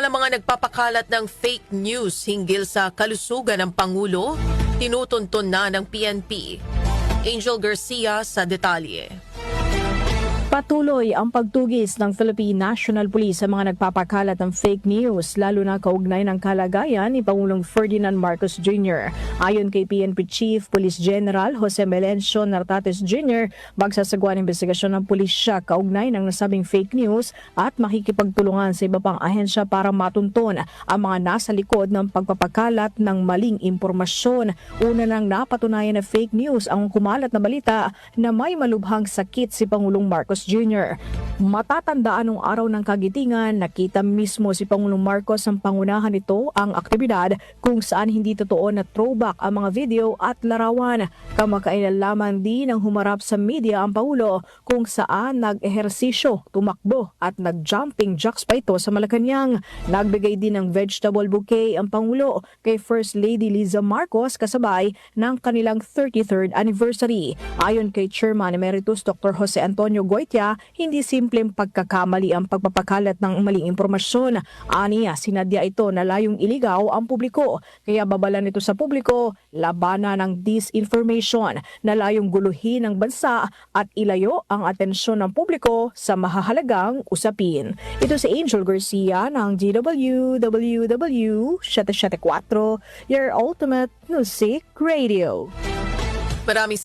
Samantala, mga nagpapakalat ng fake news hinggil sa kalusugan ng Pangulo, tinutuntun na ng PNP. Angel Garcia sa detalye. Patuloy ang pagtugis ng Philippine National Police sa mga nagpapakalat ng fake news, lalo na kaugnay ng kalagayan ni Pangulong Ferdinand Marcos Jr. Ayon kay PNP Chief Police General Jose Melencio Nartates Jr., magsasagawa ng investigasyon ng pulisya kaugnay ng nasabing fake news at makikipagtulungan sa iba pang ahensya para matunton ang mga nasa likod ng pagpapakalat ng maling impormasyon. Una nang napatunayan na fake news ang kumalat na balita na may malubhang sakit si Pangulong Marcos Jr. Matatandaan noong araw ng kagitingan, nakita mismo si Pangulong Marcos ang pangunahan nito ang aktibidad kung saan hindi totoo na throwback ang mga video at larawan. Kamakailan lamang din ang humarap sa media ang Pangulo kung saan nag-ehersisyo, tumakbo at nag-jumping jacks pa ito sa Malacanang. Nagbigay din ng vegetable bouquet ang Pangulo kay First Lady Liza Marcos kasabay ng kanilang 33rd anniversary. Ayon kay Chairman Emeritus Dr. Jose Antonio Goitia, hindi simpleng pagkakamali ang pagpapakalat ng maling impormasyon. Aniya, sinadya ito na layong iligaw ang publiko. Kaya babala nito sa publiko, labanan ng disinformation na layong guluhin ang bansa at ilayo ang atensyon ng publiko sa mahahalagang usapin. Ito si Angel Garcia ng GWWW 774, your ultimate music radio. Maraming